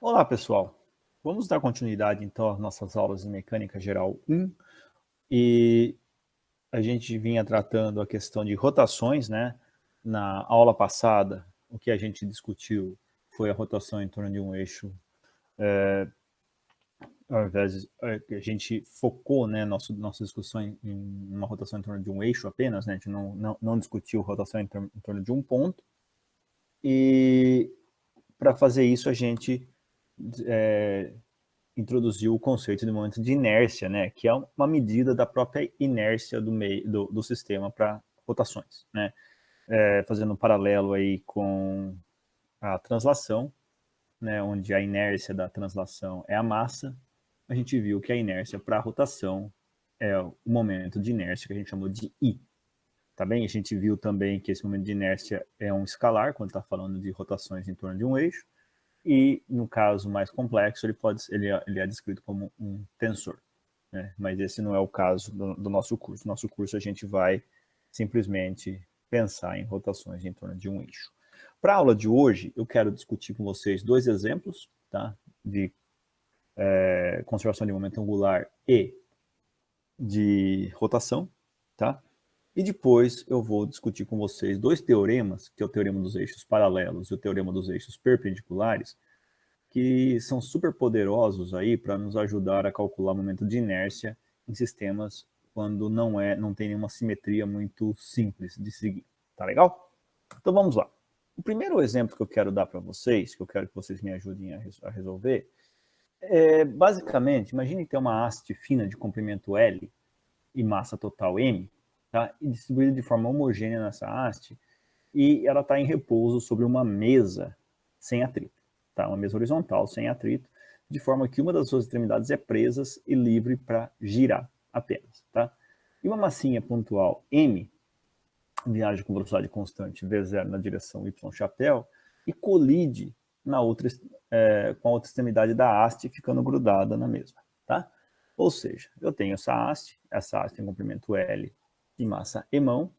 Olá, pessoal. Vamos dar continuidade, então, às nossas aulas de Mecânica Geral 1. E a gente vinha tratando a questão de rotações, né? Na aula passada, o que a gente discutiu foi a rotação em torno de um eixo. Ao invés de, a gente focou, né, nossa discussão em uma rotação em torno de um eixo apenas, né? A gente não discutiu rotação em torno de um ponto. E para fazer isso, a gente introduziu o conceito de momento de inércia, né, que é uma medida da própria inércia do sistema para rotações, né, fazendo um paralelo aí com a translação, né, onde a inércia da translação é a massa, a gente viu que a inércia para a rotação é o momento de inércia que a gente chamou de I. Tá bem? A gente viu também que esse momento de inércia é um escalar, quando está falando de rotações em torno de um eixo, e no caso mais complexo ele é descrito como um tensor, né? Mas esse não é o caso do nosso curso. No nosso curso a gente vai simplesmente pensar em rotações em torno de um eixo. Para a aula de hoje eu quero discutir com vocês dois exemplos, tá? De conservação de momento angular e de rotação, tá? E depois eu vou discutir com vocês dois teoremas, que é o teorema dos eixos paralelos e o teorema dos eixos perpendiculares, que são super poderosos aí para nos ajudar a calcular o momento de inércia em sistemas quando não tem nenhuma simetria muito simples de seguir. Tá legal? Então vamos lá. O primeiro exemplo que eu quero dar para vocês, que eu quero que vocês me ajudem a resolver, basicamente, imagine ter uma haste fina de comprimento L e massa total M, tá? E distribuída de forma homogênea nessa haste, e ela está em repouso sobre uma mesa sem atrito, tá? Uma mesa horizontal sem atrito, de forma que uma das suas extremidades é presa e livre para girar apenas, tá? E uma massinha pontual M viaja com velocidade constante V0 na direção Y chapéu e colide com a outra extremidade da haste, ficando grudada na mesma, tá? Ou seja, eu tenho essa haste tem comprimento L e massa e mão,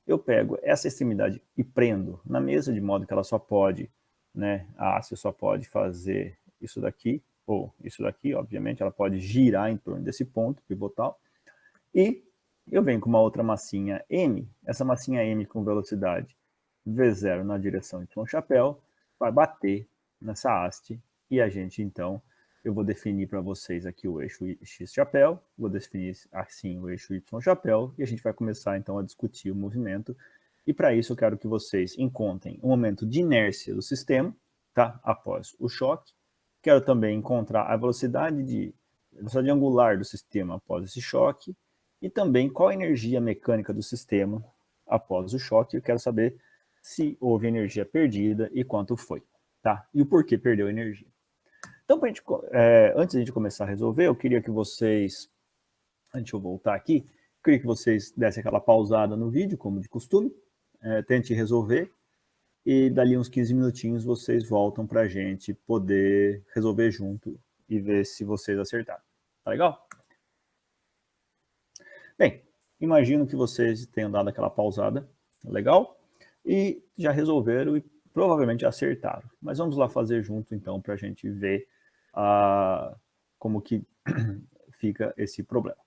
eu pego essa extremidade e prendo na mesa, de modo que ela só pode, né, a haste só pode fazer isso daqui, ou isso daqui, obviamente, ela pode girar em torno desse ponto pivotal, e eu venho com uma outra massinha M, essa massinha M com velocidade V0 na direção Y chapéu, vai bater nessa haste, e a gente, então, eu vou definir para vocês aqui o eixo X chapéu, vou definir assim o eixo Y chapéu, e a gente vai começar, então, a discutir o movimento, e para isso eu quero que vocês encontrem o momento de inércia do sistema, tá? Após o choque. Quero também encontrar a velocidade angular do sistema após esse choque, e também qual a energia mecânica do sistema após o choque. Eu quero saber se houve energia perdida e quanto foi, tá? E o porquê perdeu energia. Então, antes de a gente começar a resolver, eu queria que vocês, antes de eu voltar aqui, eu queria que vocês dessem aquela pausada no vídeo, como de costume, tente resolver, e dali uns 15 minutinhos vocês voltam para a gente poder resolver junto e ver se vocês acertaram. Tá legal? Bem, imagino que vocês tenham dado aquela pausada, legal? E já resolveram e provavelmente acertaram. Mas vamos lá fazer junto então para a gente ver como que fica esse problema.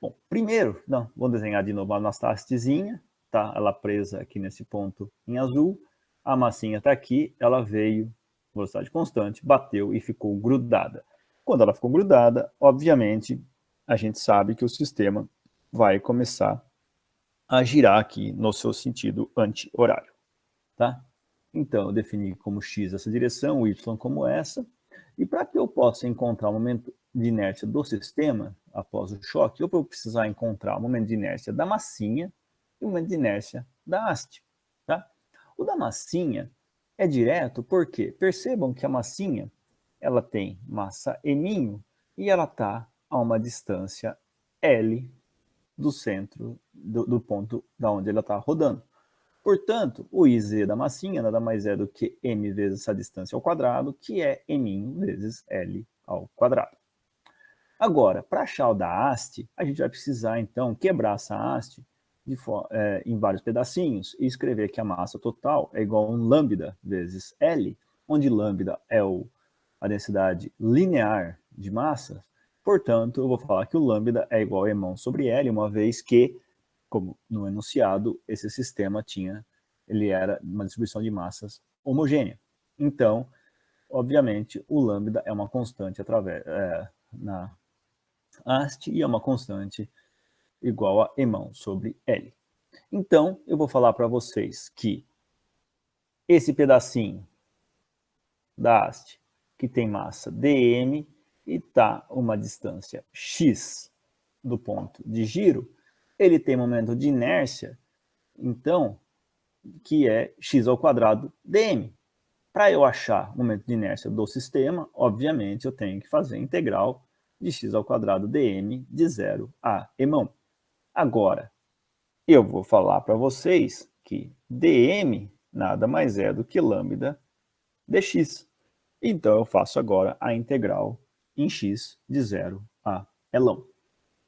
Bom, primeiro, vou desenhar de novo a nossa hastezinha, tá? Ela presa aqui nesse ponto em azul. A massinha está aqui, ela veio, velocidade constante, bateu e ficou grudada. Quando ela ficou grudada, obviamente, a gente sabe que o sistema vai começar a girar aqui no seu sentido anti-horário, tá? Então, eu defini como x essa direção, y como essa, e para que eu possa encontrar o momento de inércia do sistema após o choque, eu vou precisar encontrar o momento de inércia da massinha e o momento de inércia da haste, tá? O da massinha é direto porque percebam que a massinha ela tem massa m e ela está a uma distância L do centro do ponto da onde ela está rodando. Portanto, o IZ da massinha nada mais é do que m vezes essa distância ao quadrado, que é m vezes L ao quadrado. Agora, para achar o da haste, a gente vai precisar, então, quebrar essa haste em vários pedacinhos e escrever que a massa total é igual a um lambda vezes L, onde lambda é o a densidade linear de massas, portanto, eu vou falar que o lambda é igual a E sobre L, uma vez que, como no enunciado, esse sistema ele era uma distribuição de massas homogênea. Então, obviamente, o lambda é uma constante na haste e é uma constante igual a E sobre L. Então, eu vou falar para vocês que esse pedacinho da haste que tem massa dm e está uma distância x do ponto de giro, ele tem momento de inércia, então, que é x ao quadrado dm. Para eu achar o momento de inércia do sistema, obviamente, eu tenho que fazer a integral de x ao quadrado dm de 0 a e. Agora, eu vou falar para vocês que dm nada mais é do que lambda dx. Então, eu faço agora a integral em x de 0 a L.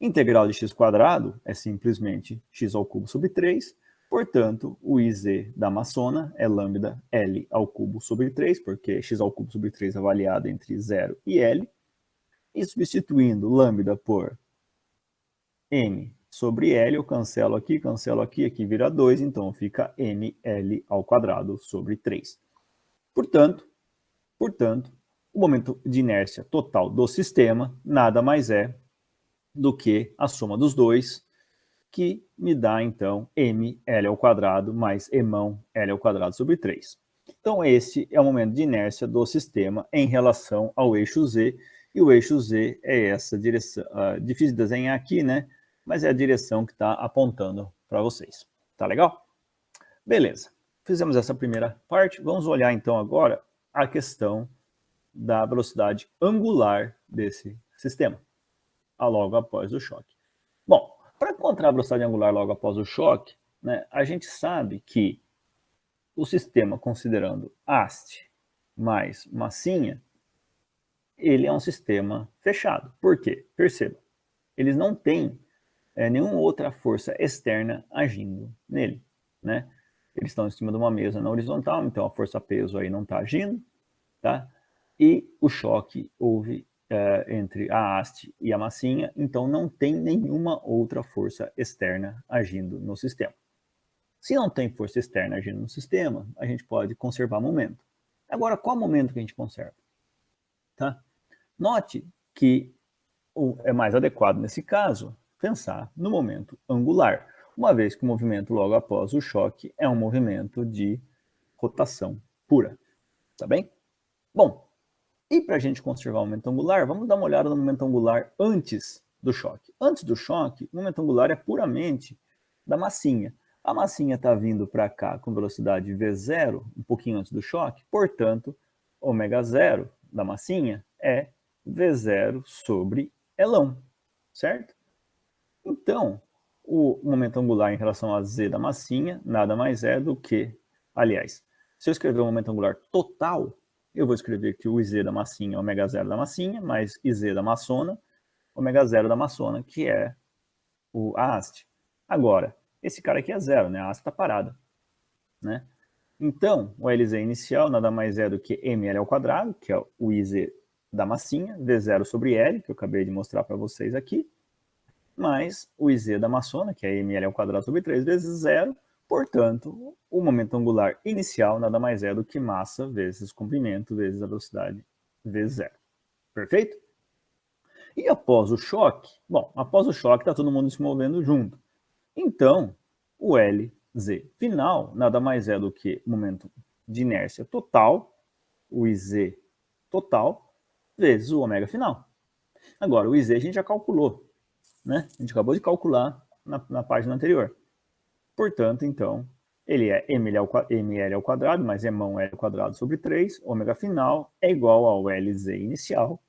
Integral de x quadrado é simplesmente x ao cubo sobre 3, portanto, o IZ da maçona é lambda L ao cubo sobre 3, porque x ao cubo sobre 3 é avaliado entre 0 e L, e substituindo lambda por m sobre L, eu cancelo aqui, aqui vira 2, então fica mL ao quadrado sobre 3. Portanto, o momento de inércia total do sistema nada mais é do que a soma dos dois, que me dá, então, mL ao quadrado mais emão L ao quadrado sobre 3. Então, esse é o momento de inércia do sistema em relação ao eixo Z, e o eixo Z é essa direção, difícil de desenhar aqui, né? Mas é a direção que está apontando para vocês. Tá legal? Beleza. Fizemos essa primeira parte. Vamos olhar, então, agora a questão da velocidade angular desse sistema, logo após o choque. Bom, para encontrar a velocidade angular logo após o choque, né, a gente sabe que o sistema, considerando haste mais massinha, ele é um sistema fechado. Por quê? Perceba, eles não têm nenhuma outra força externa agindo nele, né? Eles estão em cima de uma mesa na horizontal, então a força-peso aí não está agindo, tá? E o choque houve entre a haste e a massinha, então não tem nenhuma outra força externa agindo no sistema. Se não tem força externa agindo no sistema, a gente pode conservar momento. Agora, qual momento que a gente conserva? Tá? Note que é mais adequado, nesse caso, pensar no momento angular, uma vez que o movimento logo após o choque é um movimento de rotação pura. Tá bem? Bom, e para a gente conservar o momento angular, vamos dar uma olhada no momento angular antes do choque. Antes do choque, o momento angular é puramente da massinha. A massinha está vindo para cá com velocidade v0, um pouquinho antes do choque, portanto, ω0 da massinha é v0 sobre L, certo? Então, o momento angular em relação a z da massinha nada mais é do que, aliás, se eu escrever o momento angular total, eu vou escrever que o IZ da massinha é ω0 da massinha, mais IZ da maçona, ω0 da maçona, que é a haste. Agora, esse cara aqui é zero, né? A haste está parada, né? Então, o LZ inicial nada mais é do que mL ao quadrado, que é o IZ da massinha, V0 sobre L, que eu acabei de mostrar para vocês aqui, mais o IZ da maçona, que é mL ao quadrado sobre 3 vezes 0, portanto, o momento angular inicial nada mais é do que massa vezes comprimento vezes a velocidade vezes 0. Perfeito? E após o choque? Bom, após o choque está todo mundo se movendo junto. Então, o LZ final nada mais é do que momento de inércia total, o IZ total, vezes o ω final. Agora, o IZ a gente já calculou, né? A gente acabou de calcular na página anterior. Portanto, então, ele é mL ao quadrado mais emão L ao quadrado sobre 3, ω final é igual ao LZ inicial.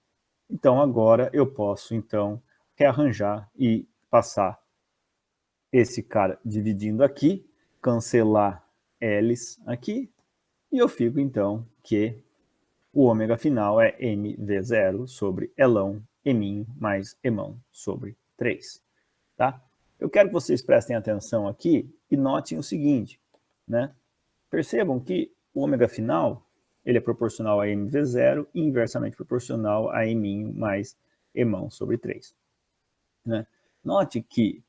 Então, agora eu posso, então, rearranjar e passar esse cara dividindo aqui, cancelar L's aqui, e eu fico, então, que o ω final é mv0 sobre L emin mais emão sobre 3. Tá? Eu quero que vocês prestem atenção aqui e notem o seguinte, né? Percebam que o ω final ele é proporcional a mv0 e inversamente proporcional a m mais emão sobre 3. Né? Note que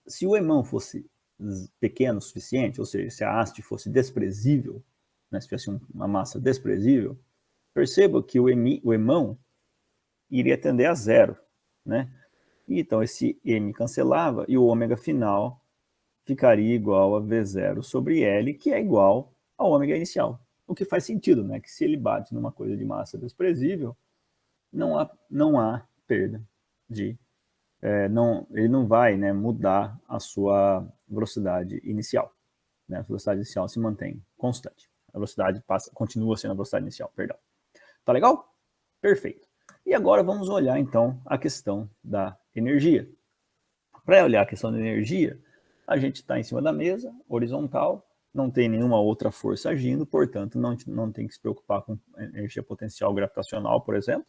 se o emão fosse pequeno o suficiente, ou seja, se a haste fosse desprezível, né, se tivesse uma massa desprezível, perceba que o emão iria tender a zero. Né? E então esse m cancelava e o ômega final ficaria igual a V0 sobre L, que é igual ao ômega inicial. O que faz sentido, né? Que se ele bate numa coisa de massa desprezível, não há perda de... ele não vai, né, mudar a sua velocidade inicial. Né? A velocidade inicial se mantém constante. A velocidade continua sendo a velocidade inicial, perdão. Tá legal? Perfeito. E agora vamos olhar, então, a questão da energia. Para olhar a questão da energia, a gente está em cima da mesa, horizontal, não tem nenhuma outra força agindo, portanto, não tem que se preocupar com energia potencial gravitacional, por exemplo.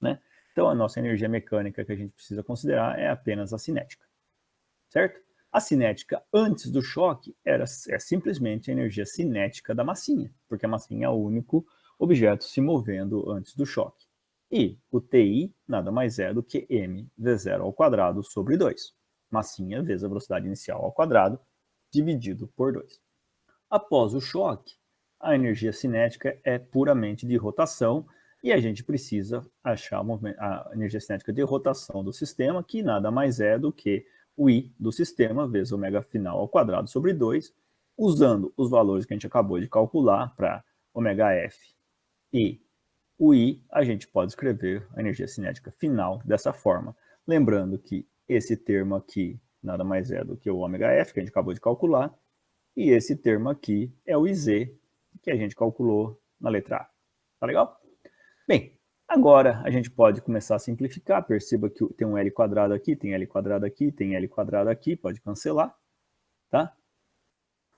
Né? Então, a nossa energia mecânica que a gente precisa considerar é apenas a cinética. Certo? A cinética antes do choque é simplesmente a energia cinética da massinha, porque a massinha é o único objeto se movendo antes do choque. E o TI nada mais é do que mv0 ao quadrado sobre 2. Massinha vezes a velocidade inicial ao quadrado, dividido por 2. Após o choque, a energia cinética é puramente de rotação e a gente precisa achar a energia cinética de rotação do sistema, que nada mais é do que o I do sistema vezes ômega final ao quadrado sobre 2, usando os valores que a gente acabou de calcular para ômega F e o I, a gente pode escrever a energia cinética final dessa forma. Lembrando que esse termo aqui nada mais é do que o ômega F, que a gente acabou de calcular, e esse termo aqui é o IZ, que a gente calculou na letra A. Tá legal? Bem, agora a gente pode começar a simplificar. Perceba que tem um L quadrado aqui, tem L quadrado aqui, tem L quadrado aqui, pode cancelar. Tá?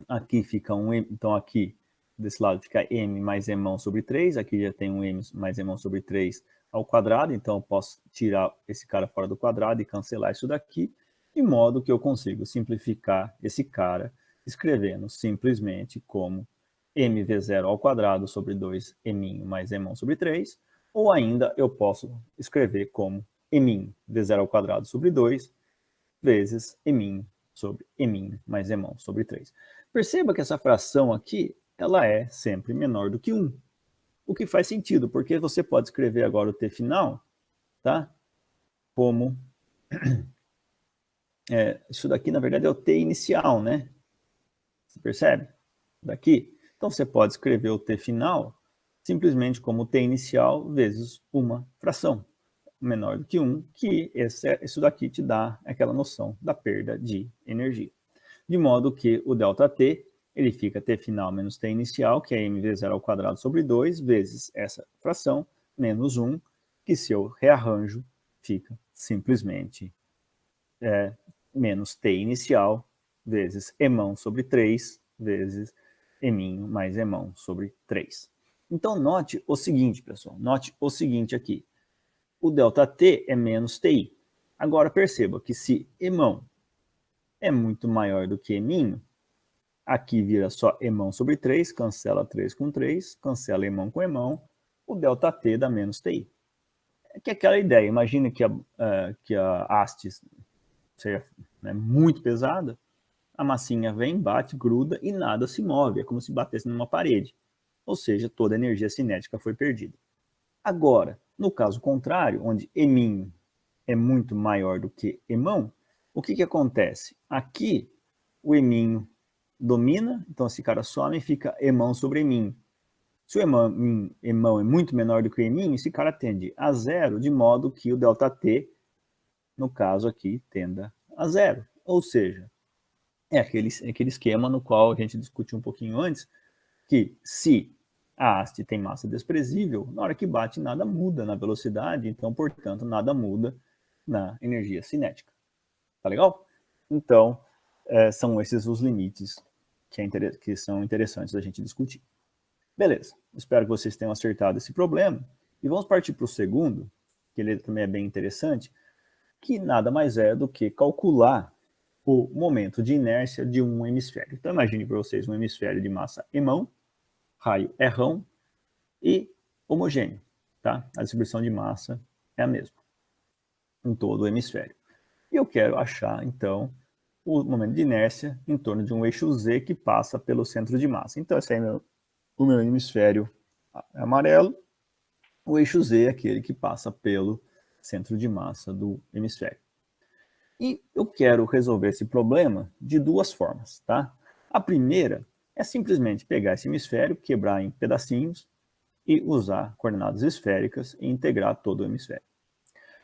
Aqui fica então aqui desse lado fica m mais emão sobre 3, aqui já tem um m mais emão sobre 3 ao quadrado, então eu posso tirar esse cara fora do quadrado e cancelar isso daqui, de modo que eu consigo simplificar esse cara, escrevendo simplesmente como mv0 ao quadrado sobre 2 m mais emão sobre 3, ou ainda eu posso escrever como m v0 ao quadrado sobre 2 vezes m sobre m mais emão sobre 3. Perceba que essa fração aqui ela é sempre menor do que 1. O que faz sentido, porque você pode escrever agora o t final, tá? Como... isso daqui, na verdade, é o t inicial, né? Você percebe? Daqui. Então, você pode escrever o t final simplesmente como t inicial vezes uma fração menor do que 1, que isso daqui te dá aquela noção da perda de energia. De modo que o ΔT ele fica t final menos t inicial, que é mv0 ao quadrado sobre 2, vezes essa fração, menos 1, que se eu rearranjo, fica simplesmente menos t inicial, vezes emão sobre 3, vezes eminho mais emão sobre 3. Então, note o seguinte, pessoal, note o seguinte aqui. O ΔT é menos TI. Agora, perceba que se emão é muito maior do que eminho, aqui vira só emão sobre 3, cancela 3 com 3, cancela emão com emão, o ΔT dá menos TI. Que é aquela ideia, imagine que a haste seja, né, muito pesada, a massinha vem, bate, gruda e nada se move, é como se batesse numa parede. Ou seja, toda a energia cinética foi perdida. Agora, no caso contrário, onde eminho é muito maior do que emão, o que acontece? Aqui, o eminho domina, então esse cara some e fica emão sobre eminho. Se o emão é muito menor do que o eminho, esse cara tende a zero, de modo que o ΔT, no caso aqui, tenda a zero. Ou seja, é aquele esquema no qual a gente discutiu um pouquinho antes, que se a haste tem massa desprezível, na hora que bate nada muda na velocidade, então, portanto, nada muda na energia cinética. Tá legal? Então, são esses os limites que são interessantes da gente discutir. Beleza, espero que vocês tenham acertado esse problema. E vamos partir para o segundo, que ele também é bem interessante, que nada mais é do que calcular o momento de inércia de um hemisfério. Então, imagine para vocês um hemisfério de massa emão, raio é rão, e homogêneo, tá? A distribuição de massa é a mesma em todo o hemisfério. E eu quero achar, então, o momento de inércia em torno de um eixo Z que passa pelo centro de massa. Então, esse aí é o meu hemisfério amarelo. O eixo Z é aquele que passa pelo centro de massa do hemisfério. E eu quero resolver esse problema de duas formas, tá? A primeira é simplesmente pegar esse hemisfério, quebrar em pedacinhos e usar coordenadas esféricas e integrar todo o hemisfério.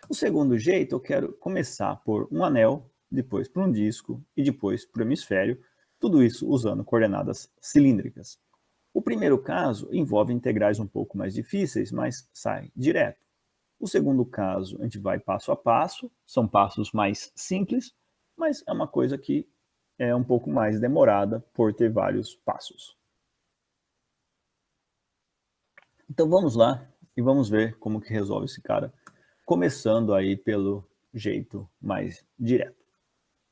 O segundo jeito, eu quero começar por um anel, depois por um disco e depois por um hemisfério, tudo isso usando coordenadas cilíndricas. O primeiro caso envolve integrais um pouco mais difíceis, mas sai direto. O segundo caso, a gente vai passo a passo, são passos mais simples, mas é uma coisa que é um pouco mais demorada por ter vários passos. Então vamos lá e vamos ver como que resolve esse cara, começando aí pelo jeito mais direto.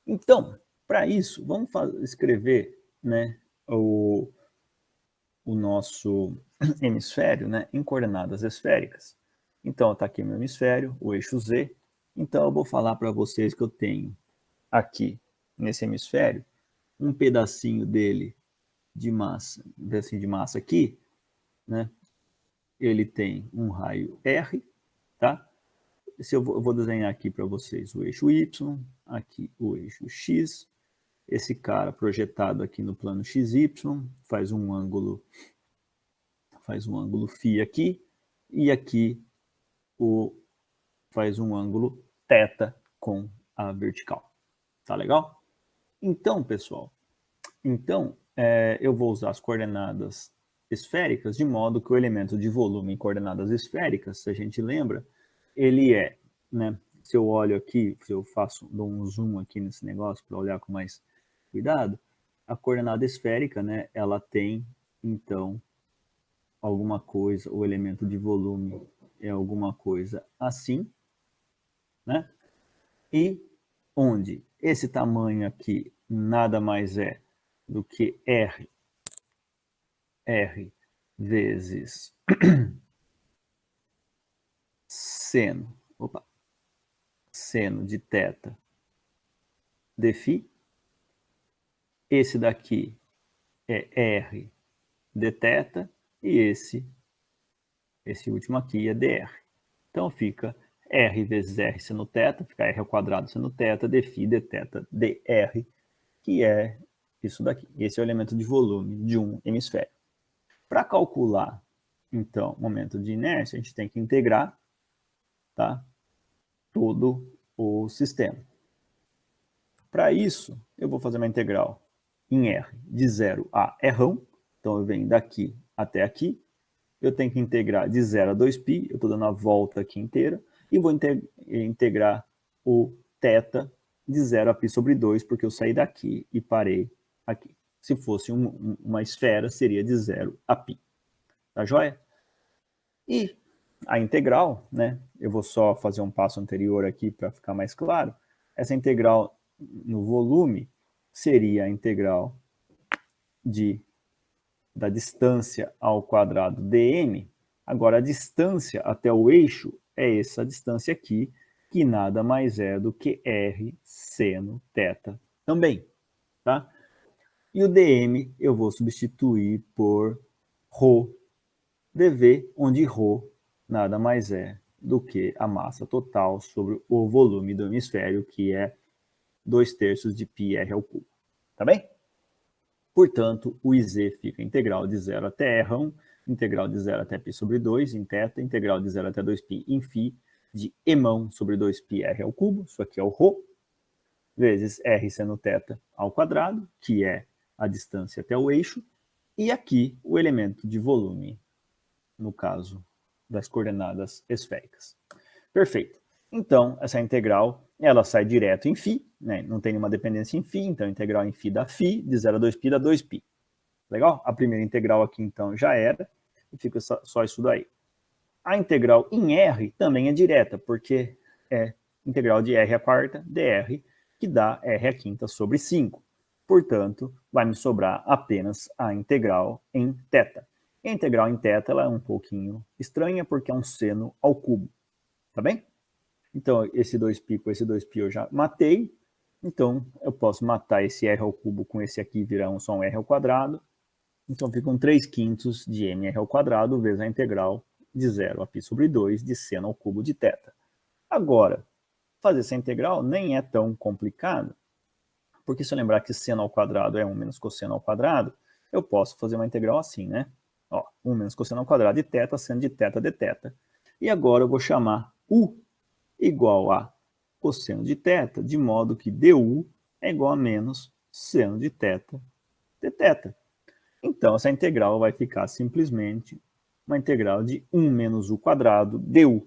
Então, para isso, vamos escrever, né, o nosso hemisfério, né, em coordenadas esféricas. Então, está aqui meu hemisfério, o eixo Z. Então, eu vou falar para vocês que eu tenho aqui, nesse hemisfério, um pedacinho dele de massa, um pedacinho de massa aqui, né? Ele tem um raio R, tá? Eu vou desenhar aqui para vocês o eixo Y, aqui o eixo X, esse cara projetado aqui no plano XY, faz um ângulo φ aqui, e aqui faz um ângulo θ com a vertical. Tá legal? Então, pessoal, eu vou usar as coordenadas esféricas de modo que o elemento de volume em coordenadas esféricas, se a gente lembra, ele é, né? Se eu olho aqui, se eu dou um zoom aqui nesse negócio para olhar com mais cuidado, a coordenada esférica, né? Ela tem, então, alguma coisa, o elemento de volume é alguma coisa assim, né? E onde esse tamanho aqui nada mais é do que R vezes seno de θ dφ. Esse daqui é R dθ e esse último aqui é dr. Então fica R vezes R seno θ, fica R ao quadrado seno θ, dφ dθ dr, que é isso daqui. Esse é o elemento de volume de um hemisfério. Para calcular, então, o momento de inércia, a gente tem que integrar, tá, todo o sistema. Para isso, eu vou fazer uma integral em R de 0 a R1, então eu venho daqui até aqui, eu tenho que integrar de 0 a 2π, eu estou dando a volta aqui inteira, e vou integrar o θ de 0 a π sobre 2, porque eu saí daqui e parei aqui. Se fosse uma esfera, seria de 0 a π. Tá joia? E a integral, né? Eu vou só fazer um passo anterior aqui para ficar mais claro. Essa integral no volume seria a integral da distância ao quadrado dm. Agora, a distância até o eixo é essa distância aqui, que nada mais é do que R seno θ também, tá? E o dm eu vou substituir por ρ dV, onde ρ nada mais é do que a massa total sobre o volume do hemisfério, que é 2/3 de πr ao cubo. Tá bem? Portanto, o IZ fica integral de 0 até R1, integral de 0 até π sobre 2 em θ, integral de 0 até 2π em φ, de emão sobre 2πr ao cubo, isso aqui é o ρ, vezes R seno θ ao quadrado, que é a distância até o eixo, e aqui o elemento de volume, no caso das coordenadas esféricas. Perfeito. Então, essa integral, ela sai direto em φ, né? Não tem nenhuma dependência em φ, então a integral em φ dá φ, de 0 a 2π dá 2π. Legal? A primeira integral aqui, então, já era, e fica só isso daí. A integral em R também é direta, porque é integral de R à quarta dr, que dá R à quinta sobre 5. Portanto, vai me sobrar apenas a integral em θ. E a integral em θ ela é um pouquinho estranha porque é um seno ao cubo, tá bem? Então, esse 2π com esse 2π eu já matei, então eu posso matar esse r ao cubo com esse aqui, virar só um r ao quadrado, então ficam 3/5 de mr ao quadrado vezes a integral de 0 a π sobre 2 de seno ao cubo de θ. Agora, fazer essa integral nem é tão complicado, porque se eu lembrar que seno ao quadrado é 1 menos cosseno ao quadrado, eu posso fazer uma integral assim, né? Ó, 1 menos cosseno ao quadrado de θ, seno de θ dθ. E agora eu vou chamar u igual a cosseno de θ, de modo que du é igual a menos seno de θ dθ. Então, essa integral vai ficar simplesmente uma integral de 1 menos u quadrado du.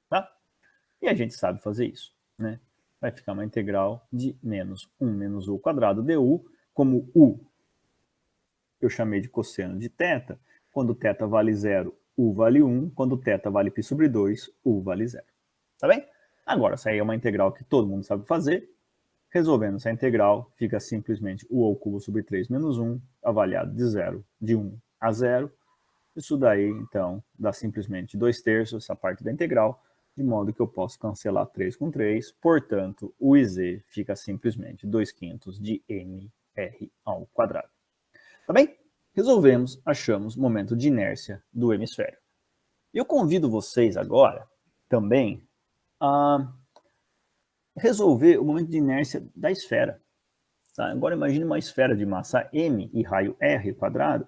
Tá? E a gente sabe fazer isso, né? Vai ficar uma integral de menos 1 menos u quadrado du, como u eu chamei de cosseno de θ, quando θ vale 0, u vale 1, quando θ vale π sobre 2, u vale 0. Tá bem? Agora, essa aí é uma integral que todo mundo sabe fazer. Resolvendo essa integral, fica simplesmente u ao cubo sobre 3 menos 1, avaliado de 1 a 0. Isso daí, então, dá simplesmente 2/3, essa parte da integral, de modo que eu posso cancelar 3 com 3, portanto, o iz fica simplesmente 2/5 de mr ao quadrado. Tá bem? Resolvemos, achamos o momento de inércia do hemisfério. Eu convido vocês agora, também, a resolver o momento de inércia da esfera. Tá? Agora imagine uma esfera de massa m e raio r quadrado.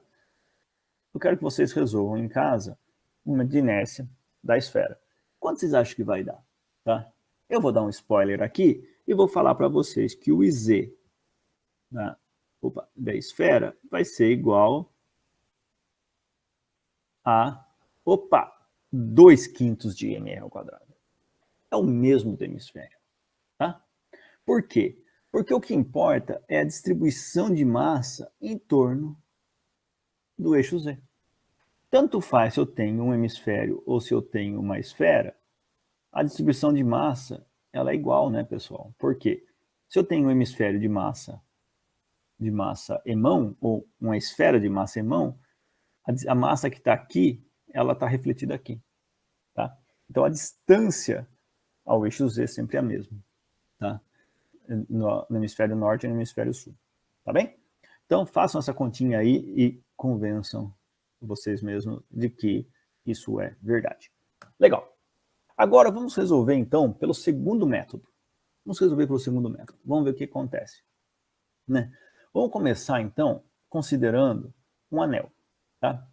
Eu quero que vocês resolvam em casa o momento de inércia da esfera. Quanto vocês acham que vai dar? Tá? Eu vou dar um spoiler aqui e vou falar para vocês que o iz da esfera vai ser igual a 2/5 de mr ao quadrado. É o mesmo do hemisfério. Tá? Por quê? Porque o que importa é a distribuição de massa em torno do eixo Z. Tanto faz se eu tenho um hemisfério ou se eu tenho uma esfera, a distribuição de massa ela é igual, né, pessoal? Por quê? Se eu tenho um hemisfério de massa emão, ou uma esfera de massa emão, a massa que está aqui, ela está refletida aqui. Tá? Então a distância ao eixo Z é sempre a mesma. Tá? No hemisfério norte e no hemisfério sul. Tá bem? Então façam essa continha aí e convençam vocês mesmos de que isso é verdade. Legal. Agora vamos resolver então pelo segundo método. Vamos resolver pelo segundo método. Vamos ver o que acontece. Né? Vamos começar então considerando um anel. Tá?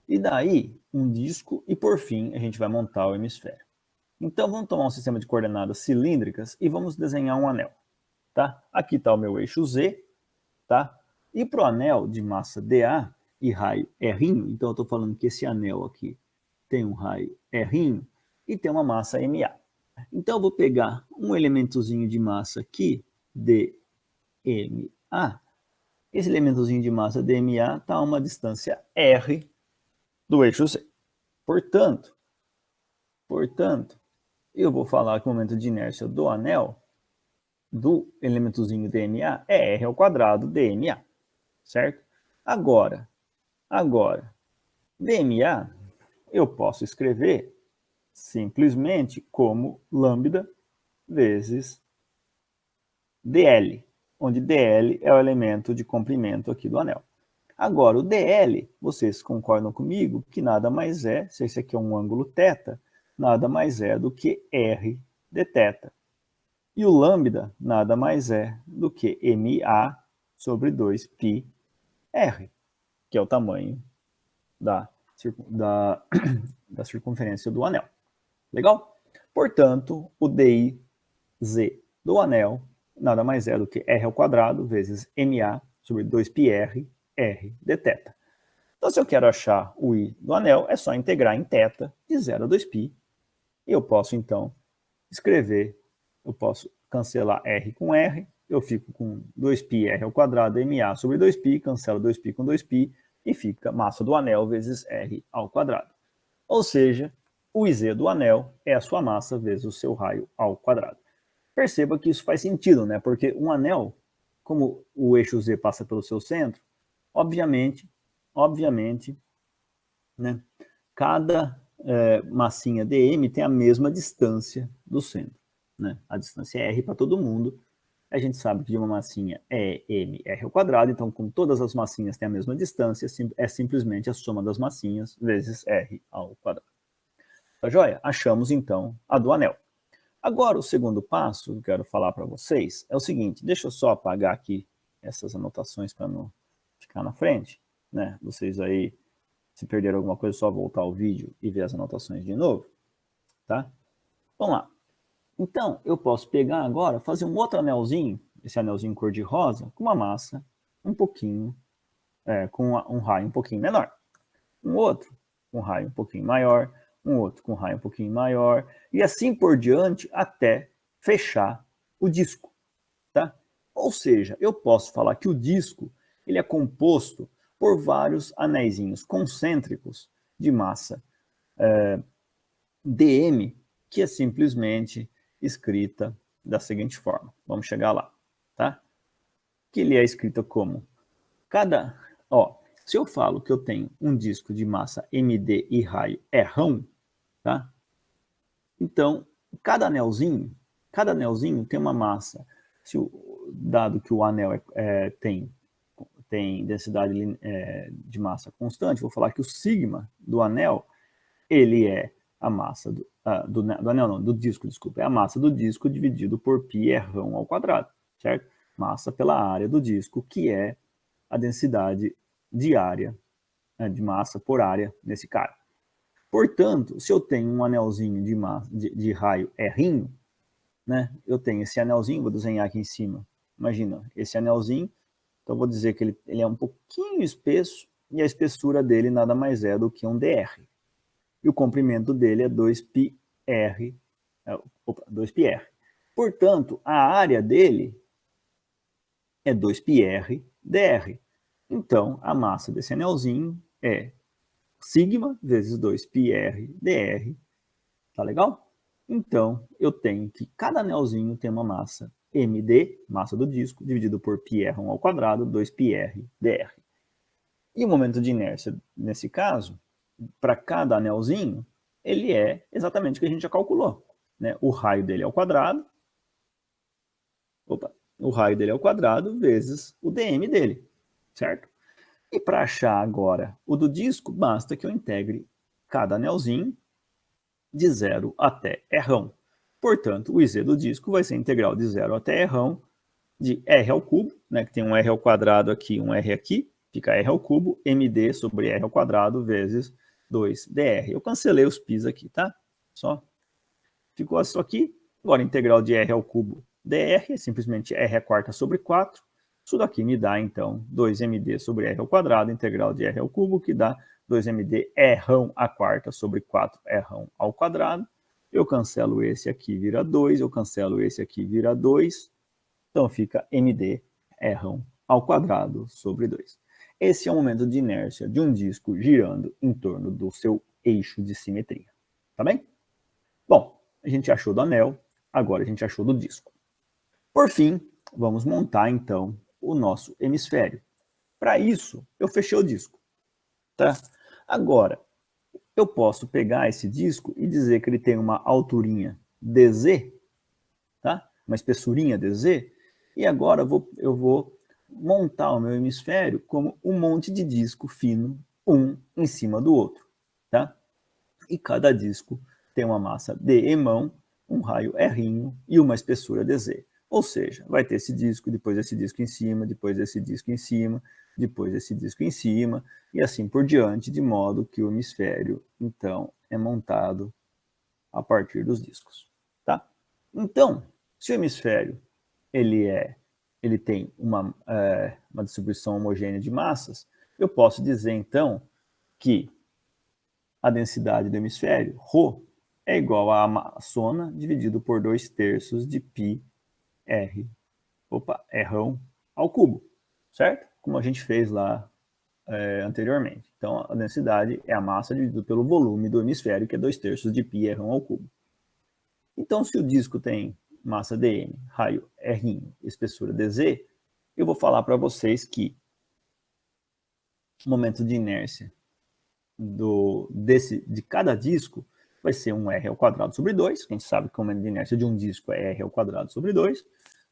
E daí um disco e por fim a gente vai montar o hemisfério. Então vamos tomar um sistema de coordenadas cilíndricas e vamos desenhar um anel. Tá? Aqui está o meu eixo Z, tá? E para o anel de massa dA e raio R, então eu estou falando que esse anel aqui tem um raio R e tem uma massa MA. Então eu vou pegar um elementozinho de massa aqui, DMA. Esse elementozinho de massa DMA está a uma distância R do eixo Z. Portanto, eu vou falar que o momento de inércia do anel do elementozinho DMA é R ao quadrado DMA, certo? Agora, DMA eu posso escrever simplesmente como lambda vezes DL, onde DL é o elemento de comprimento aqui do anel. Agora, o DL, vocês concordam comigo que nada mais é, se esse aqui é um ângulo θ, nada mais é do que R dθ. E o lambda nada mais é do que MA sobre 2πr, que é o tamanho da circunferência do anel. Legal? Portanto, o DIZ do anel nada mais é do que R ao quadrado vezes MA sobre 2πr, R dθ. Então, se eu quero achar o I do anel, é só integrar em θ de 0 a 2π. E eu posso, então, escrever, eu posso cancelar R com R, eu fico com 2πr ao quadrado MA sobre 2π, cancelo 2π com 2π, e fica massa do anel vezes R ao quadrado. Ou seja, o IZ do anel é a sua massa vezes o seu raio ao quadrado. Perceba que isso faz sentido, né? Porque um anel, como o eixo Z passa pelo seu centro, obviamente obviamente, né, cada massinha dm tem a mesma distância do centro, né? A distância é r para todo mundo. A gente sabe que de uma massinha é mr ao quadrado, então como todas as massinhas têm a mesma distância, é simplesmente a soma das massinhas vezes r ao quadrado. Tá joia? Achamos então a do anel. Agora o segundo passo que eu quero falar para vocês é o seguinte, deixa eu só apagar aqui essas anotações para não ficar na frente, né? Vocês aí, se perderam alguma coisa, é só voltar ao vídeo e ver as anotações de novo, tá? Vamos lá. Então, eu posso pegar agora, fazer um outro anelzinho, esse anelzinho cor-de-rosa, com uma massa um pouquinho, com um raio um pouquinho menor. Um outro com um raio um pouquinho maior, um outro com um raio um pouquinho maior, e assim por diante até fechar o disco, tá? Ou seja, eu posso falar que o disco ele é composto por vários anéisinhos concêntricos de massa dm, que é simplesmente escrita da seguinte forma. Vamos chegar lá, tá? Que ele é escrito como se eu falo que eu tenho um disco de massa md e raio é rão, tá? Então, cada anelzinho tem uma massa. Dado que o anel tem densidade de massa constante, vou falar que o sigma do anel ele é a massa do disco, desculpa, é a massa do disco dividido por π rão ao quadrado, certo? Massa pela área do disco, que é a densidade diária, de massa por área nesse cara. Portanto, se eu tenho um anelzinho de raio R, né, eu tenho esse anelzinho, vou desenhar aqui em cima, imagina, esse anelzinho, então vou dizer que ele é um pouquinho espesso, e a espessura dele nada mais é do que um dr. E o comprimento dele é 2πr. 2πr. Portanto, a área dele é 2πr dr. Então, a massa desse anelzinho é sigma vezes 2πr dr. Tá legal? Então, eu tenho que cada anelzinho tem uma massa md, massa do disco, dividido por πr1 ao quadrado, 2πr dr. E o momento de inércia, nesse caso, para cada anelzinho, ele é exatamente o que a gente já calculou, né? O raio dele é ao quadrado, o raio dele é ao quadrado vezes o dm dele, certo? E para achar agora o do disco, basta que eu integre cada anelzinho de 0 até rão. Portanto, o IZ do disco vai ser integral de 0 até rão de r ao cubo, né, que tem um r ao quadrado aqui, um r aqui, fica r ao cubo, md sobre r ao quadrado vezes 2dr. Eu cancelei os π's aqui, tá? Ficou isso aqui. Agora, integral de r ao cubo dr é simplesmente r à quarta sobre 4. Isso daqui me dá, então, 2md sobre r ao quadrado, integral de r ao cubo, que dá 2md rão à quarta sobre 4 rão ao quadrado. Eu cancelo esse aqui, vira 2. Eu cancelo esse aqui, vira 2. Então, fica md rão ao quadrado sobre 2. Esse é o momento de inércia de um disco girando em torno do seu eixo de simetria. Tá bem? Bom, a gente achou do anel, agora a gente achou do disco. Por fim, vamos montar, então, o nosso hemisfério. Para isso, eu fechei o disco. Tá? Agora, eu posso pegar esse disco e dizer que ele tem uma alturinha dz, tá? Uma espessurinha dz, e agora eu vou montar o meu hemisfério como um monte de disco fino, um em cima do outro, tá? E cada disco tem uma massa dmão, um raio r e uma espessura dz. Ou seja, vai ter esse disco, depois esse disco em cima, depois esse disco em cima, depois esse disco em cima, e assim por diante, de modo que o hemisfério, então, é montado a partir dos discos. Tá? Então, se o hemisfério ele tem uma distribuição homogênea de massas, eu posso dizer, então, que a densidade do hemisfério, ρ, é igual a massona dividido por 2/3 de πr, rão ao cubo, certo? Como a gente fez lá anteriormente. Então, a densidade é a massa dividido pelo volume do hemisfério, que é 2/3 de π rão ao cubo. Então, se o disco tem massa dm, raio r, espessura dz, eu vou falar para vocês que momento de inércia de cada disco vai ser um R ao quadrado sobre 2, que a gente sabe que o momento de inércia de um disco é R ao quadrado sobre 2,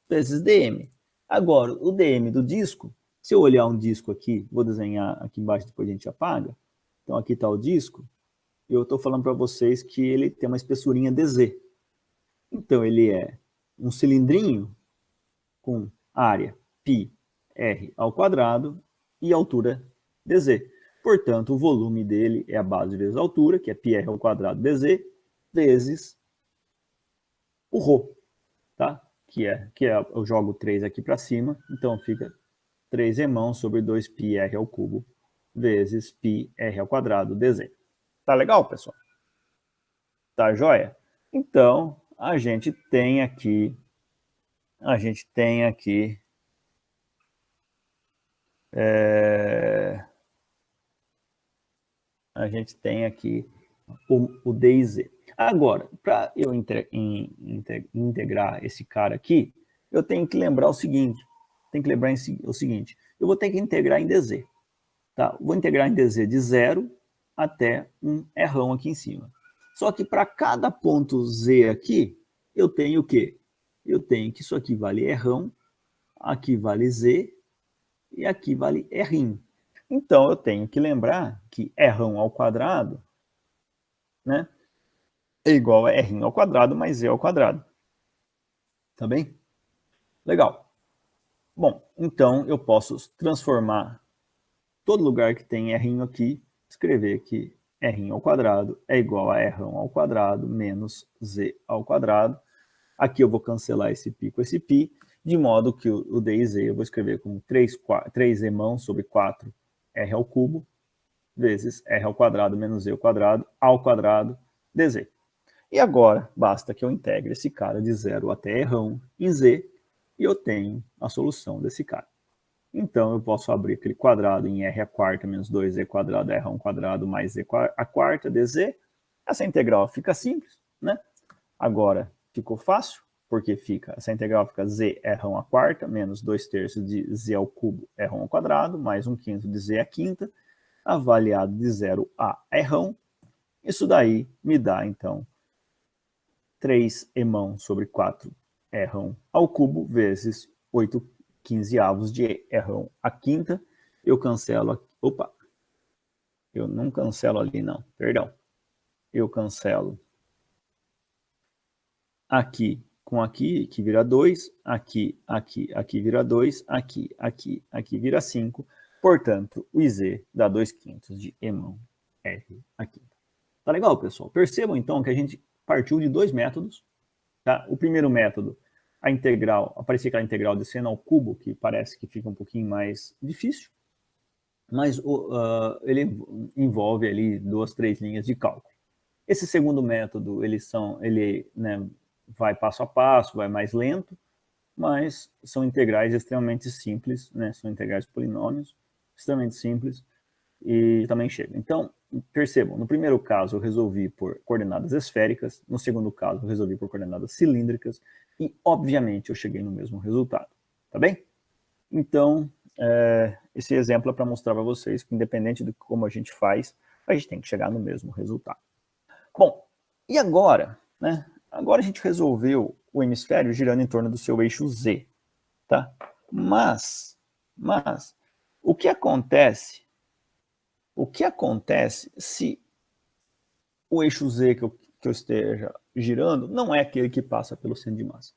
vezes dm. Agora, o dm do disco, se eu olhar um disco aqui, vou desenhar aqui embaixo, depois a gente apaga. Então aqui está o disco, e eu estou falando para vocês que ele tem uma espessurinha dz. Então ele é um cilindrinho com área π r ao quadrado e altura dz. Portanto, o volume dele é a base vezes a altura, que é πr ao quadrado dz, vezes o ρ, tá? Que eu jogo 3 aqui para cima, então fica 3 sobre 2πr ao cubo vezes πr ao quadrado dz. Tá legal, pessoal? Tá joia? Então, a gente tem aqui o D e Z. Agora, para eu integrar esse cara aqui, eu tenho que lembrar o seguinte, eu vou ter que integrar em DZ. Tá? Vou integrar em DZ de 0 até um errão aqui em cima. Só que para cada ponto Z aqui, eu tenho o quê? Eu tenho que isso aqui vale errão, aqui vale Z e aqui vale errinho. Então, eu tenho que lembrar que errão ao quadrado, né, é igual a errinho ao quadrado mais Z ao quadrado. Tá bem? Legal. Bom, então eu posso transformar todo lugar que tem errinho aqui, escrever que errinho ao quadrado é igual a errão ao quadrado menos Z ao quadrado. Aqui eu vou cancelar esse π com esse π, de modo que o D e Z eu vou escrever como 3 mão sobre 4 R ao cubo, vezes R ao quadrado menos Z ao quadrado dz. E agora, basta que eu integre esse cara de 0 até errão em Z, e eu tenho a solução desse cara. Então, eu posso abrir aquele quadrado em R a quarta menos 2Z quadrado errão quadrado mais Z a quarta dz. Essa integral fica simples, né? Agora, ficou fácil, porque essa integral fica Z errão a quarta menos 2/3 de Z ao cubo errão ao quadrado, mais 1/5 de Z à quinta, avaliado de 0 a errão. Isso daí me dá, então, 3 emão sobre 4 errão ao cubo, vezes 8/15 de errão à quinta. Eu cancelo, opa, eu não cancelo ali não, perdão. Eu cancelo aqui com aqui, que vira 2, aqui vira 2, aqui vira 5. Portanto, o IZ dá 2/5 de emão R à quinta. Tá legal, pessoal? Percebam, então, que a gente partiu de 2 métodos. Tá? O primeiro método, a integral, aparecia aquela integral de seno ao cubo, que parece que fica um pouquinho mais difícil, mas ele envolve ali 2, 3 linhas de cálculo. Esse segundo método, ele vai passo a passo, vai mais lento, mas são integrais extremamente simples, né? São integrais polinômios, extremamente simples, e também chega. Então, percebam, no primeiro caso eu resolvi por coordenadas esféricas, no segundo caso eu resolvi por coordenadas cilíndricas, e obviamente eu cheguei no mesmo resultado, tá bem? Então, esse exemplo é para mostrar para vocês que independente de como a gente faz, a gente tem que chegar no mesmo resultado. Bom, e agora, né? Agora a gente resolveu o hemisfério girando em torno do seu eixo Z, tá? Mas o que acontece se o eixo Z que eu esteja girando não é aquele que passa pelo centro de massa,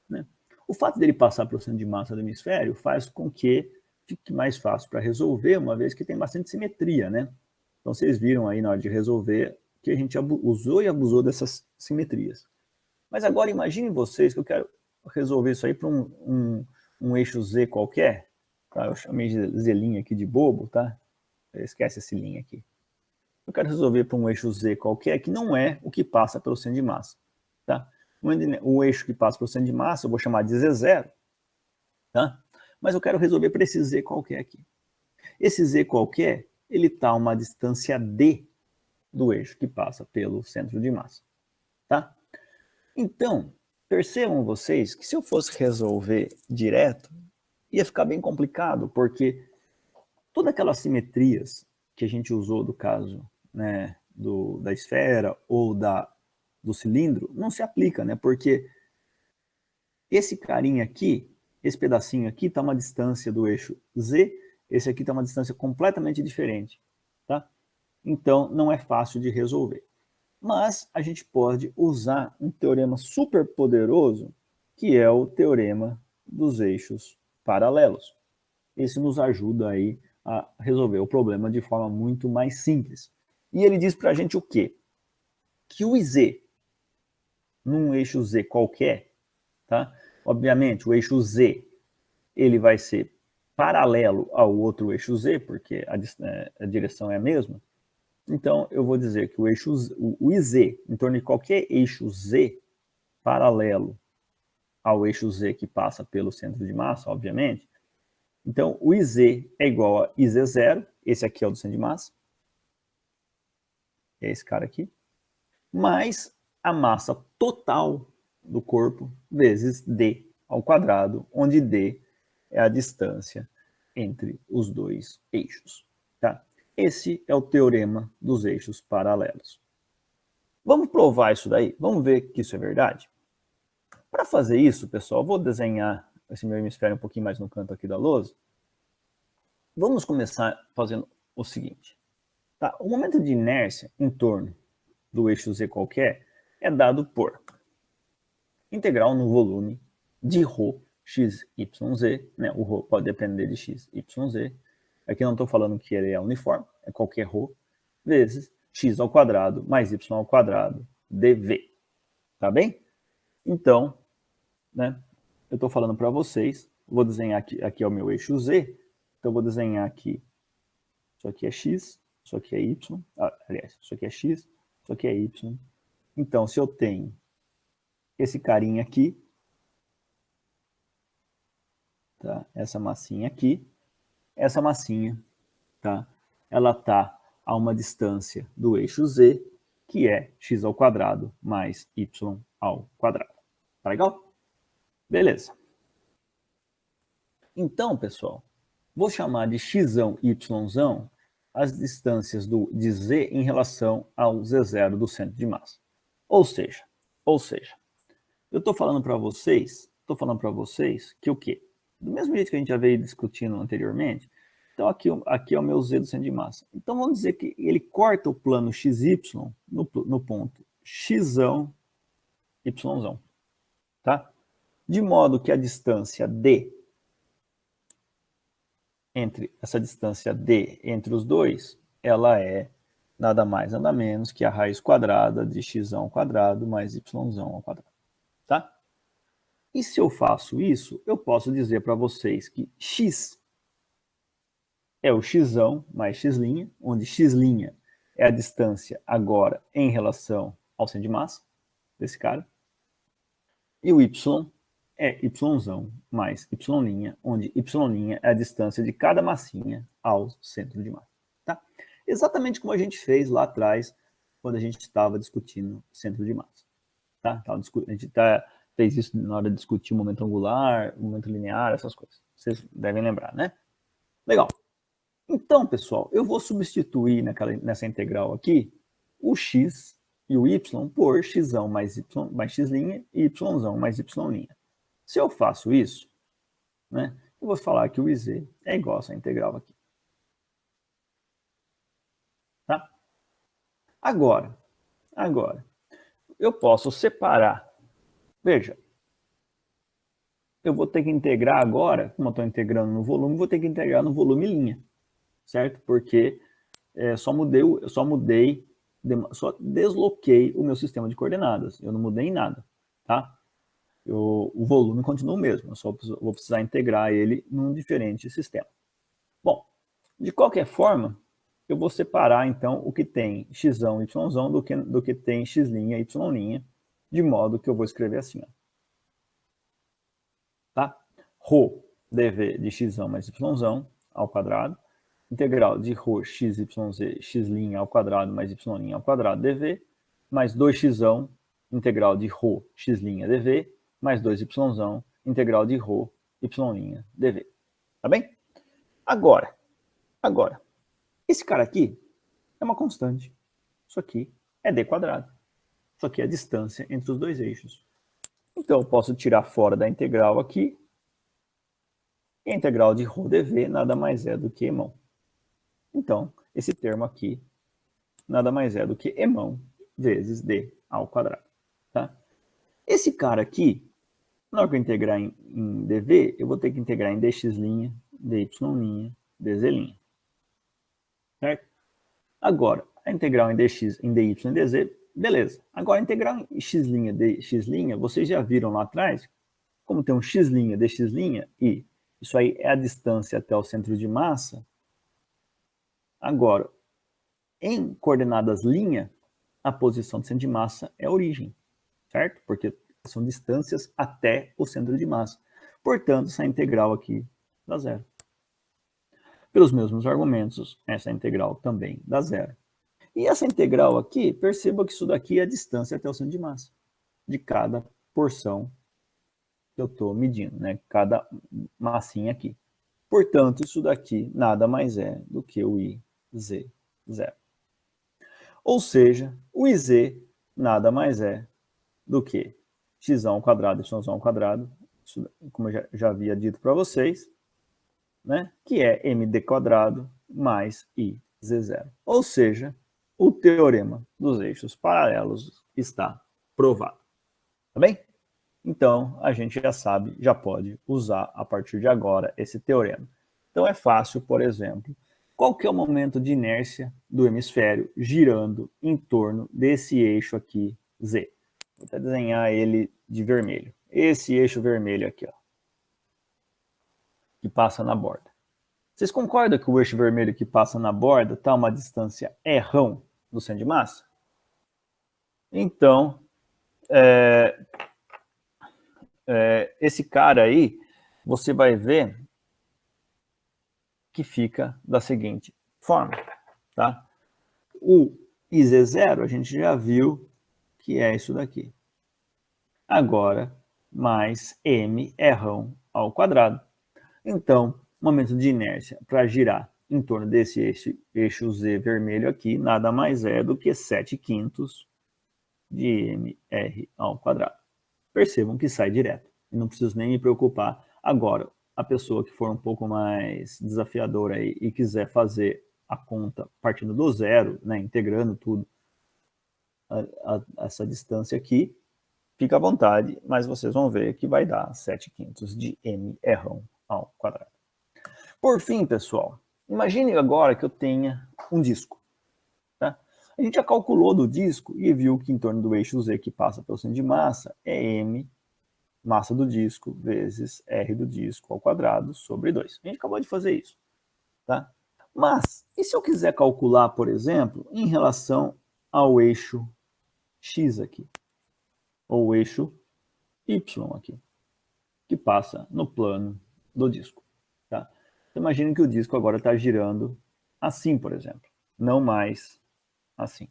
né? O fato dele passar pelo centro de massa do hemisfério faz com que fique mais fácil para resolver, uma vez que tem bastante simetria, né? Então vocês viram aí na hora de resolver que a gente usou e abusou dessas simetrias. Mas agora imaginem vocês que eu quero resolver isso aí para um eixo Z qualquer, tá? Eu chamei de Zlinha aqui de bobo, tá? Esquece esse linha aqui. Eu quero resolver para um eixo Z qualquer que não é o que passa pelo centro de massa, tá? O eixo que passa pelo centro de massa eu vou chamar de Z0, tá? Mas eu quero resolver para esse Z qualquer aqui. Esse Z qualquer, ele está a uma distância D do eixo que passa pelo centro de massa, tá? Então, percebam vocês que se eu fosse resolver direto, ia ficar bem complicado, porque Todas aquelas simetrias que a gente usou do caso, né, da esfera ou do cilindro, não se aplica, né? Porque esse carinha aqui, esse pedacinho aqui está uma distância do eixo Z, esse aqui está uma distância completamente diferente, tá? Então, não é fácil de resolver. Mas a gente pode usar um teorema super poderoso, que é o teorema dos eixos paralelos. Esse nos ajuda aí a resolver o problema de forma muito mais simples. E ele diz para a gente o quê? Que o IZ, num eixo Z qualquer, tá? Obviamente, o eixo Z ele vai ser paralelo ao outro eixo Z, porque a direção é a mesma. Então, eu vou dizer que o IZ, em torno de qualquer eixo Z, paralelo ao eixo Z que passa pelo centro de massa, obviamente, então o IZ é igual a IZ0, esse aqui é o do centro de massa, é esse cara aqui, mais a massa total do corpo vezes D ao quadrado, onde D é a distância entre os dois eixos. Tá? Esse é o teorema dos eixos paralelos. Vamos provar isso daí? Vamos ver que isso é verdade? Para fazer isso, pessoal, eu vou desenhar esse meu hemisfério um pouquinho mais no canto aqui da lousa. Vamos começar fazendo o seguinte. Tá? O momento de inércia em torno do eixo Z qualquer é dado por integral no volume de ρ x, y, z, né? O ρ pode depender de x, y, z. Aqui eu não estou falando que ele é uniforme, é qualquer ρ, vezes x ao quadrado mais y ao quadrado dv. Tá bem? Então, né, eu estou falando para vocês, vou desenhar aqui é o meu eixo z, então eu vou desenhar aqui, isso aqui é x, isso aqui é y, aliás, isso aqui é x, isso aqui é y. Então, se eu tenho esse carinha aqui, tá? Essa massinha aqui, essa massinha, tá? Ela está a uma distância do eixo z, que é x ao quadrado mais y ao quadrado. Tá legal? Beleza. Então, pessoal, vou chamar de x e y as distâncias de z em relação ao z0 do centro de massa. Ou seja, eu estou falando para vocês que o quê? Do mesmo jeito que a gente já veio discutindo anteriormente, então aqui é o meu z do centro de massa. Então vamos dizer que ele corta o plano xy no ponto x, y, tá? De modo que a distância d entre os dois, ela é nada mais, nada menos que a raiz quadrada de x ao quadrado mais y ao quadrado, tá? E se eu faço isso, eu posso dizer para vocês que x é o x mais x', onde x' é a distância agora em relação ao centro de massa desse cara, e o y é y mais y', onde y' é a distância de cada massinha ao centro de massa. Tá? Exatamente como a gente fez lá atrás, quando a gente estava discutindo centro de massa. Tá? A gente fez isso na hora de discutir o momento angular, o momento linear, essas coisas. Vocês devem lembrar, né? Legal. Então, pessoal, eu vou substituir nessa integral aqui o x e o y por x mais x' e y mais y'. Se eu faço isso, né, eu vou falar que o iz é igual a essa integral aqui. Tá? Agora, eu posso separar. Veja, eu vou ter que integrar agora, como eu estou integrando no volume, vou ter que integrar no volume linha, certo? Porque só desloquei o meu sistema de coordenadas, eu não mudei em nada, tá? O volume continua o mesmo, eu só vou precisar integrar ele num diferente sistema. Bom, de qualquer forma, eu vou separar então o que tem x, y do que tem x', y', de modo que eu vou escrever assim, ó. Tá? Rho dv de x mais y ao quadrado, integral de ρ x, y, z, x' ao quadrado mais y' ao quadrado dv, mais 2x, integral de ρ x' dv, mais 2y, integral de ρ y' dv. Tá bem? Agora, Agora, esse cara aqui é uma constante. Isso aqui é d quadrado. Isso aqui é a distância entre os dois eixos. Então, eu posso tirar fora da integral aqui. E a integral de ρ dv nada mais é do que emão. Então, esse termo aqui nada mais é do que emão vezes d ao quadrado. Tá? Esse cara aqui, na hora que eu integrar em dv, eu vou ter que integrar em dx', dy', dz'. Certo? Agora, a integral em dx, em dy, em dz, beleza. Agora, a integral em x', dx', vocês já viram lá atrás, como tem um x', dx', e isso aí é a distância até o centro de massa. Agora, em coordenadas linha, a posição do centro de massa é a origem, certo? Porque são distâncias até o centro de massa. Portanto, essa integral aqui dá zero. Pelos mesmos argumentos, essa integral também dá zero. E essa integral aqui, perceba que isso daqui é a distância até o centro de massa de cada porção que eu estou medindo, né? Cada massinha aqui. Portanto, isso daqui nada mais é do que o IZ0. Ou seja, o IZ nada mais é do que x ao quadrado, y ao quadrado, isso, como eu já havia dito para vocês, né? Que é md quadrado mais IZ0. Ou seja, o teorema dos eixos paralelos está provado. Tá bem? Então, a gente já sabe, já pode usar a partir de agora esse teorema. Então, é fácil, por exemplo, qual que é o momento de inércia do hemisfério girando em torno desse eixo aqui, Z. Vou até desenhar ele de vermelho. Esse eixo vermelho aqui, ó, que passa na borda. Vocês concordam que o eixo vermelho que passa na borda está a uma distância r do centro de massa? Então, esse cara aí, você vai ver que fica da seguinte forma, tá? O IZ0 a gente já viu que é isso daqui. Agora, mais m r ao quadrado. Então, momento de inércia para girar em torno desse eixo Z vermelho aqui, nada mais é do que 7/5 de mr ao quadrado. Percebam que sai direto. E não preciso nem me preocupar. Agora, a pessoa que for um pouco mais desafiadora aí e quiser fazer a conta partindo do zero, né, integrando tudo, essa distância aqui, fica à vontade, mas vocês vão ver que vai dar 7/5 de mr ao quadrado. Por fim, pessoal, imagine agora que eu tenha um disco. Tá? A gente já calculou do disco e viu que em torno do eixo Z que passa pelo centro de massa é m, massa do disco, vezes r do disco ao quadrado sobre 2. A gente acabou de fazer isso. Tá? Mas, e se eu quiser calcular, por exemplo, em relação ao eixo x aqui, ou o eixo y aqui, que passa no plano do disco. Tá? Então, imagine que o disco agora está girando assim, por exemplo, não mais assim.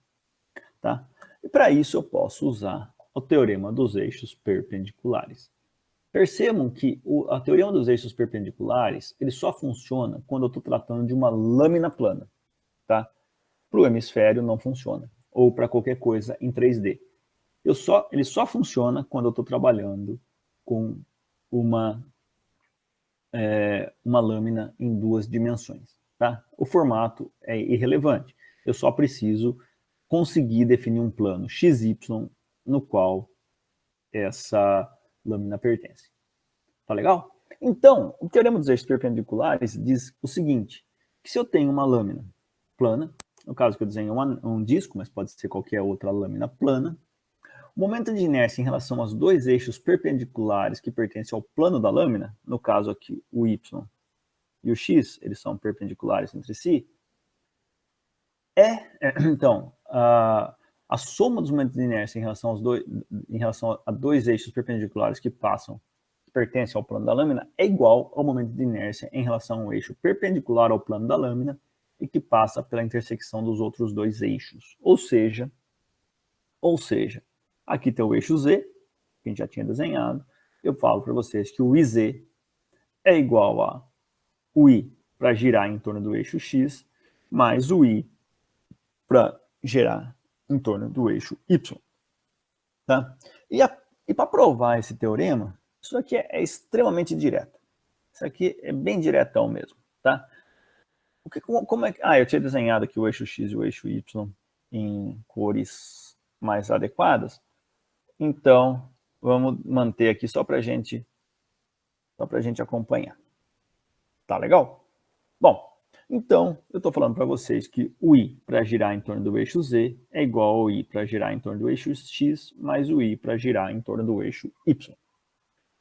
Tá? E para isso eu posso usar o teorema dos eixos perpendiculares. Percebam que a teorema dos eixos perpendiculares ele só funciona quando eu estou tratando de uma lâmina plana. Tá? Para o hemisfério não funciona, ou para qualquer coisa em 3D. Ele só funciona quando eu estou trabalhando com uma lâmina em 2 dimensões. Tá? O formato é irrelevante. Eu só preciso conseguir definir um plano XY no qual essa lâmina pertence. Tá legal? Então, o teorema dos eixos perpendiculares diz o seguinte, que se eu tenho uma lâmina plana, no caso que eu desenho um disco, mas pode ser qualquer outra lâmina plana, o momento de inércia em relação aos dois eixos perpendiculares que pertencem ao plano da lâmina, no caso aqui o Y e o X, eles são perpendiculares entre si, então, a soma dos momentos de inércia em relação a dois eixos perpendiculares que pertencem ao plano da lâmina é igual ao momento de inércia em relação ao eixo perpendicular ao plano da lâmina e que passa pela intersecção dos outros dois eixos. Ou seja, aqui tem o eixo Z, que a gente já tinha desenhado. Eu falo para vocês que o IZ é igual a o I para girar em torno do eixo X, mais o I para girar em torno do eixo Y. Tá? E para provar esse teorema, isso aqui é extremamente direto. Isso aqui é bem diretão mesmo. Tá? Como é que... eu tinha desenhado aqui o eixo X e o eixo Y em cores mais adequadas. Então, vamos manter aqui só para a gente acompanhar. Tá legal? Bom, então, eu estou falando para vocês que o I para girar em torno do eixo Z é igual ao I para girar em torno do eixo X, mais o I para girar em torno do eixo Y.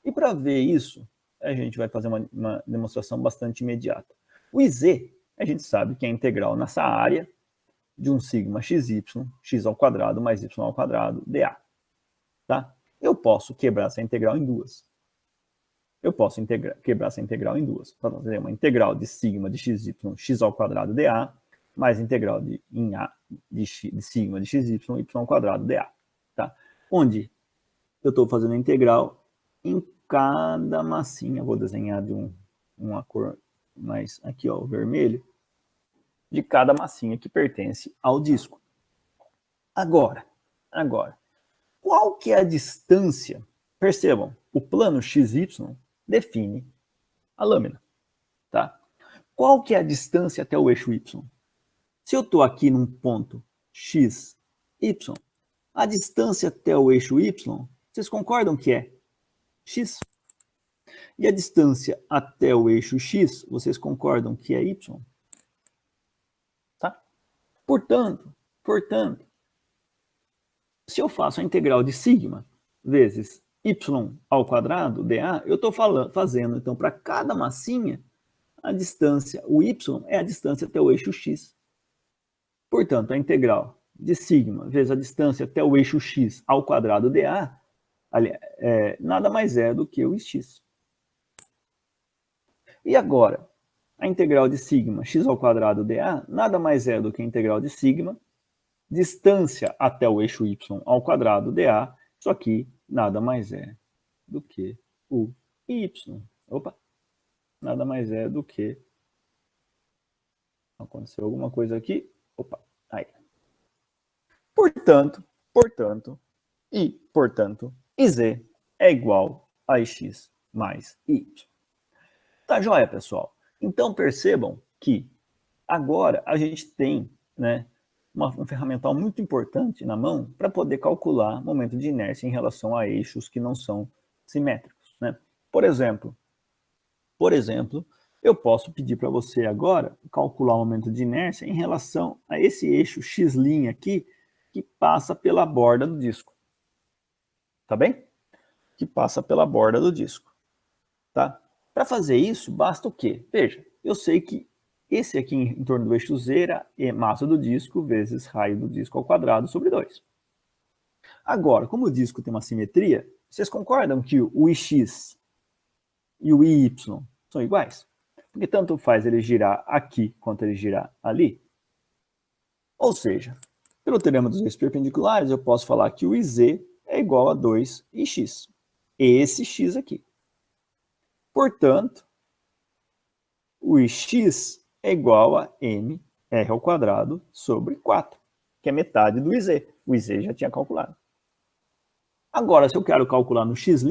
E para ver isso, a gente vai fazer uma demonstração bastante imediata. O IZ, a gente sabe que é integral nessa área de um sigma xy, x ao quadrado mais y ao quadrado, dA. Tá? Eu posso quebrar essa integral em duas. Quebrar essa integral em duas. Para fazer uma integral de sigma de xy, x ao quadrado dA, mais integral de sigma de xy, y ao quadrado dA. Tá? Onde eu estou fazendo a integral em cada massinha. Vou desenhar de uma cor mais aqui, ó, o vermelho, de cada massinha que pertence ao disco. Agora, qual que é a distância? Percebam, o plano XY define a lâmina, tá? Qual que é a distância até o eixo Y? Se eu estou aqui num ponto X, Y, a distância até o eixo Y, vocês concordam que é X? E a distância até o eixo X, vocês concordam que é Y? Tá? Portanto, se eu faço a integral de sigma vezes y ao quadrado, dA, eu estou fazendo, então, para cada massinha, a distância, o y é a distância até o eixo x. Portanto, a integral de sigma vezes a distância até o eixo x ao quadrado dA, nada mais é do que o x. E agora, a integral de sigma x ao quadrado dA, nada mais é do que a integral de sigma distância até o eixo y ao quadrado dA, isso aqui nada mais é do que o y. Opa! Nada mais é do que... Aconteceu alguma coisa aqui. Opa! Aí. Portanto, IZ é igual a x mais y. Tá joia, pessoal? Então percebam que agora a gente tem, né, um ferramental muito importante na mão para poder calcular momento de inércia em relação a eixos que não são simétricos, né? Por exemplo, eu posso pedir para você agora calcular o momento de inércia em relação a esse eixo x' aqui, que passa pela borda do disco. Tá bem? Que passa pela borda do disco. Tá? Para fazer isso, basta o quê? Veja, eu sei que esse aqui em torno do eixo Z é massa do disco vezes raio do disco ao quadrado sobre 2. Agora, como o disco tem uma simetria, vocês concordam que o IX e o IY são iguais? Porque tanto faz ele girar aqui quanto ele girar ali. Ou seja, pelo teorema dos eixos perpendiculares, eu posso falar que o IZ é igual a 2IX. Esse x aqui. Portanto, o IX é igual a mr ao quadrado sobre 4, que é metade do IZ. O IZ já tinha calculado. Agora, se eu quero calcular no x',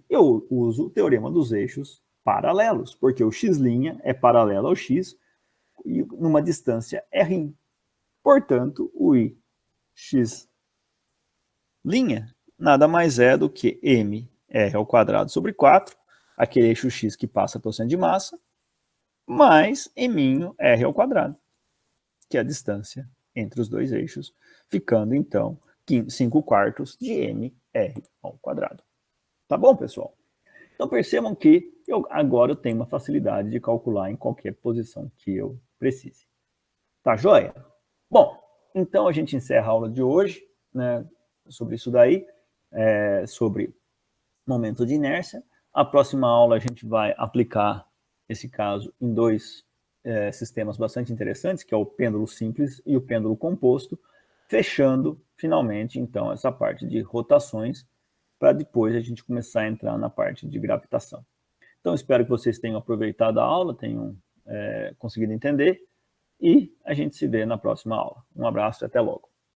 eu uso o teorema dos eixos paralelos, porque o x' é paralelo ao x e numa distância r'. Portanto, o IX' nada mais é do que mr ao quadrado sobre 4, aquele eixo x que passa pelo centro de massa, mais r ao quadrado, que é a distância entre os dois eixos, ficando, então, 5/4 de mr ao quadrado. Tá bom, pessoal? Então, percebam que agora eu tenho uma facilidade de calcular em qualquer posição que eu precise. Tá joia? Bom, então a gente encerra a aula de hoje, né, sobre isso daí, sobre momento de inércia. A próxima aula a gente vai aplicar esse caso em dois sistemas bastante interessantes, que é o pêndulo simples e o pêndulo composto, fechando finalmente então essa parte de rotações, para depois a gente começar a entrar na parte de gravitação. Então espero que vocês tenham aproveitado a aula, tenham conseguido entender, e a gente se vê na próxima aula. Um abraço e até logo.